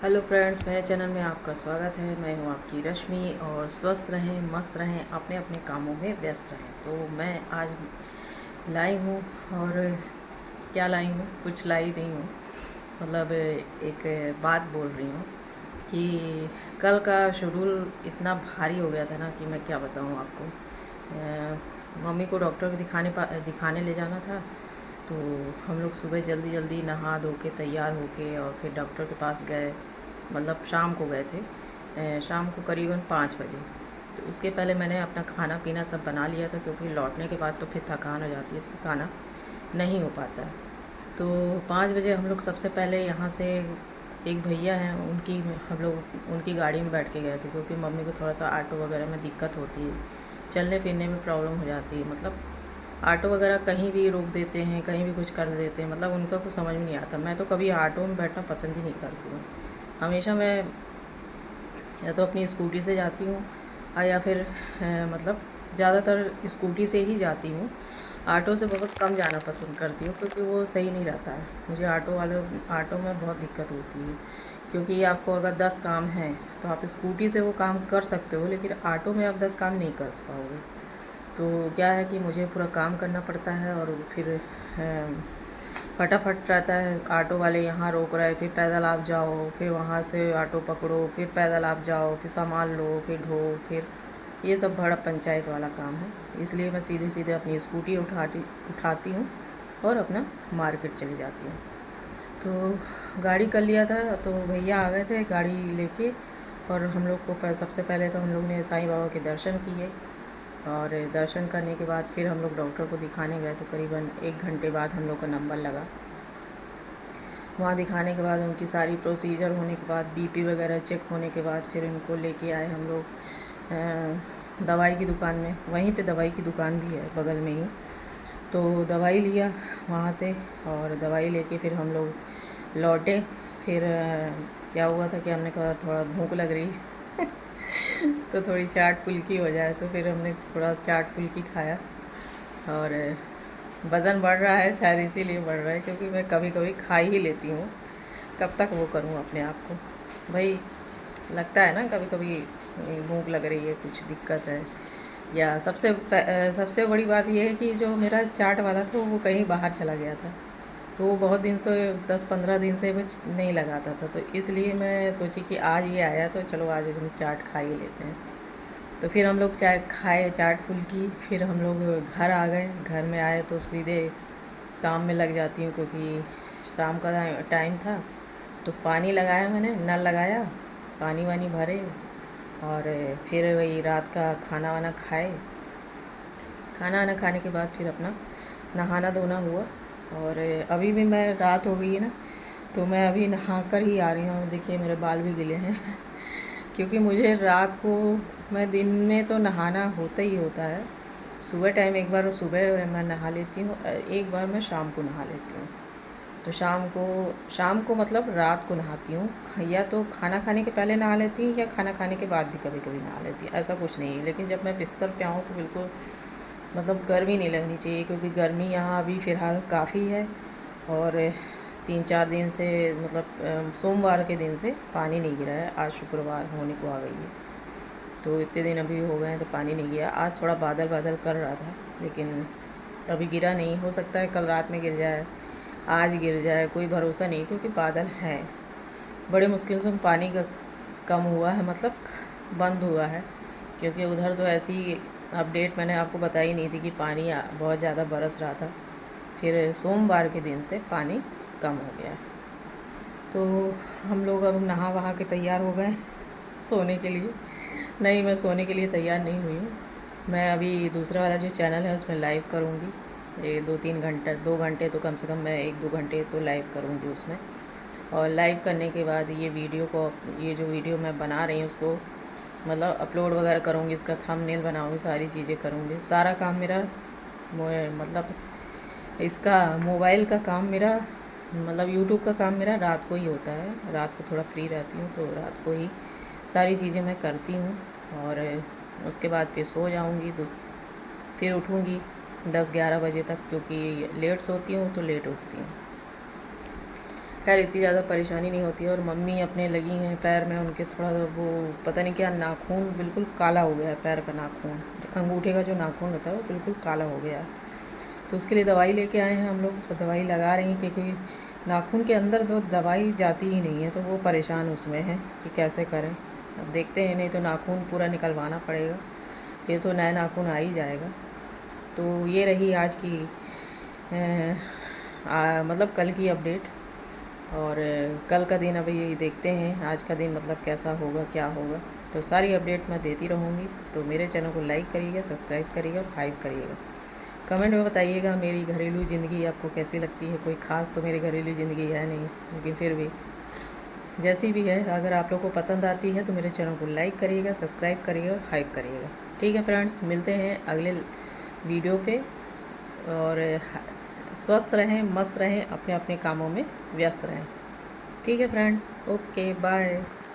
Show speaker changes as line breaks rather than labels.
Hello friends, मेरे channel में आपका स्वागत है। मैं हूं आपकी रश्मि। और स्वस्थ रहें, मस्त रहें, अपने अपने कामों में व्यस्त रहें। तो मैं आज लाई हूं, और क्या लाई हूं, कुछ लाई नहीं हूं, मतलब एक बात बोल रही हूं कि कल का शेड्यूल इतना भारी हो गया था ना कि मैं क्या बताऊं आपको। मम्मी को डॉक्टर को दिखाने ले जाना था। तो हम लोग सुबह जल्दी जल्दी नहा धो के तैयार होके और फिर डॉक्टर के पास गए। मतलब शाम को गए थे, शाम को करीबन 5 बजे। तो उसके पहले मैंने अपना खाना पीना सब बना लिया था, क्योंकि लौटने के बाद तो फिर थकान हो जाती है, तो खाना नहीं हो पाता है। तो 5 बजे हम लोग सबसे पहले यहाँ से, एक भैया हैं उनकी, हम लोग उनकी गाड़ी में बैठ के गए थे, क्योंकि मम्मी को थोड़ा सा ऑटो वगैरह में दिक्कत होती है, चलने फिरने में प्रॉब्लम हो जाती है। मतलब ऑटो वगैरह कहीं भी रोक देते हैं, कहीं भी कुछ कर देते हैं, मतलब उनका कुछ समझ में नहीं आता। मैं तो कभी ऑटो में बैठना पसंद ही नहीं करती हूँ। हमेशा मैं या तो अपनी स्कूटी से जाती हूँ, या फिर मतलब ज़्यादातर स्कूटी से ही जाती हूँ। ऑटो से बहुत कम जाना पसंद करती हूँ, क्योंकि वो सही नहीं रहता है। मुझे ऑटो में बहुत दिक्कत होती है, क्योंकि आपको अगर 10 काम हैं तो आप स्कूटी से वो काम कर सकते हो, लेकिन ऑटो में आप 10 काम नहीं कर पाओगे। तो क्या है कि मुझे पूरा काम करना पड़ता है, और फिर फटाफट रहता है। ऑटो वाले यहाँ रोक रहे, फिर पैदल आप जाओ, फिर वहाँ से ऑटो पकड़ो, फिर पैदल आप जाओ, फिर सामान लो, फिर ढो, फिर ये सब बड़ा पंचायत वाला काम है। इसलिए मैं सीधे सीधे अपनी स्कूटी उठाती हूँ और अपना मार्केट चली जाती हूँ। तो गाड़ी कर लिया था, तो भैया आ गए थे गाड़ी लेके, और हम लोग को सबसे पहले तो हम लोग ने साईं बाबा के दर्शन किए। और दर्शन करने के बाद फिर हम लोग डॉक्टर को दिखाने गए। तो करीबन 1 घंटे बाद हम लोग का नंबर लगा। वहाँ दिखाने के बाद उनकी सारी प्रोसीजर होने के बाद, बीपी वगैरह चेक होने के बाद, फिर इनको लेके आए हम लोग दवाई की दुकान में। वहीं पे दवाई की दुकान भी है बगल में ही। तो दवाई लिया वहाँ से, और दवाई लेके फिर हम लोग लौटे। फिर क्या हुआ था कि हमने कहा थोड़ा भूख लग रही तो थोड़ी चाट फुल्की हो जाए, तो फिर हमने थोड़ा चाट फुल्की खाया। और वज़न बढ़ रहा है, शायद इसीलिए बढ़ रहा है, क्योंकि मैं कभी कभी खा ही लेती हूँ। कब तक वो करूँ अपने आप को भाई। लगता है ना कभी कभी भूख लग रही है, कुछ दिक्कत है। या सबसे बड़ी बात यह है कि जो मेरा चाट वाला था वो कहीं बाहर चला गया था। तो वो बहुत दिन से, 10-15 दिन से वो नहीं लगाता था। तो इसलिए मैं सोची कि आज ये आया तो चलो आज हम चाट खा ही लेते हैं। तो फिर हम लोग चाय खाए, चाट फुल्की। फिर हम लोग घर आ गए। घर में आए तो सीधे काम में लग जाती हूँ, क्योंकि शाम का टाइम था। तो पानी लगाया, मैंने नल लगाया, पानी वानी भरे, और फिर वही रात का खाना वाना खाए। खाना वाना खाने के बाद फिर अपना नहाना धोना हुआ। और अभी भी मैं, रात हो गई है ना, तो मैं अभी नहा कर ही आ रही हूँ। देखिए मेरे बाल भी गिले हैं क्योंकि मुझे रात को, मैं दिन में तो नहाना होता ही होता है। सुबह टाइम एक बार सुबह मैं नहा लेती हूँ, एक बार मैं शाम को नहा लेती हूँ। तो शाम को मतलब रात को नहाती हूँ। या तो खाना खाने के पहले नहा लेती हूँ, या खाना खाने के बाद भी कभी कभी नहा लेती हूँ। ऐसा कुछ नहीं है, लेकिन जब मैं बिस्तर पे आऊँ तो बिल्कुल मतलब गर्मी नहीं लगनी चाहिए, क्योंकि गर्मी यहाँ अभी फ़िलहाल काफ़ी है। और 3-4 दिन से, मतलब सोमवार के दिन से पानी नहीं गिरा है। आज शुक्रवार होने को आ गई है, तो इतने दिन अभी हो गए हैं तो पानी नहीं गिरा। आज थोड़ा बादल बादल कर रहा था, लेकिन अभी गिरा नहीं। हो सकता है कल रात में गिर जाए, आज गिर जाए, कोई भरोसा नहीं, क्योंकि बादल हैं। बड़े मुश्किल से पानी का कम हुआ है, मतलब बंद हुआ है, क्योंकि उधर तो ऐसी अपडेट मैंने आपको बताई नहीं थी कि पानी बहुत ज़्यादा बरस रहा था। फिर सोमवार के दिन से पानी कम हो गया। तो हम लोग अब नहा वहा के तैयार हो गए सोने के लिए। नहीं, मैं सोने के लिए तैयार नहीं हुई हूँ। मैं अभी दूसरा वाला जो चैनल है उसमें लाइव करूँगी। ये 2-3 घंटे, 2 घंटे तो कम से कम मैं 1-2 घंटे तो लाइव करूँगी उसमें। और लाइव करने के बाद ये जो वीडियो मैं बना रही हूँ उसको मतलब अपलोड वगैरह करूँगी, इसका थंबनेल बनाऊँगी, सारी चीज़ें करूँगी। सारा काम मेरा मतलब इसका मोबाइल का काम मेरा, मतलब यूट्यूब का काम मेरा रात को ही होता है। रात को थोड़ा फ्री रहती हूँ, तो रात को ही सारी चीज़ें मैं करती हूँ। और उसके बाद फिर सो जाऊँगी, तो फिर उठूँगी 10-11 बजे तक, क्योंकि लेट सोती हूँ तो लेट उठती हूँ। खैर इतनी ज़्यादा परेशानी नहीं होती है। और मम्मी अपने लगी हैं पैर में, उनके थोड़ा वो पता नहीं क्या नाखून बिल्कुल काला हो गया है, पैर का नाखून, अंगूठे का जो नाखून होता है वो बिल्कुल काला हो गया है। तो उसके लिए दवाई लेके आए हैं हम लोग, तो दवाई लगा रही हैं क्योंकि नाखून के अंदर तो दवाई जाती ही नहीं है, तो वो परेशान उसमें है कि कैसे करें। अब देखते हैं, नहीं तो नाखून पूरा निकलवाना पड़ेगा, ये तो नया नाखून आ ही जाएगा। तो ये रही आज की मतलब कल की अपडेट। और कल का दिन अभी ये देखते हैं, आज का दिन मतलब कैसा होगा क्या होगा। तो सारी अपडेट मैं देती रहूँगी। तो मेरे चैनल को लाइक करिएगा, सब्सक्राइब करिएगा और हाइप करिएगा। कमेंट में बताइएगा मेरी घरेलू ज़िंदगी आपको कैसी लगती है। कोई ख़ास तो मेरी घरेलू ज़िंदगी है नहीं, लेकिन फिर भी जैसी भी है, अगर आप लोग को पसंद आती है तो मेरे चैनल को लाइक करिएगा, सब्सक्राइब करिएगा और हाइप करिएगा। ठीक है फ्रेंड्स, मिलते हैं अगले वीडियो पे। और स्वस्थ रहें, मस्त रहें, अपने अपने कामों में व्यस्त रहें। ठीक है फ्रेंड्स, ओके बाय।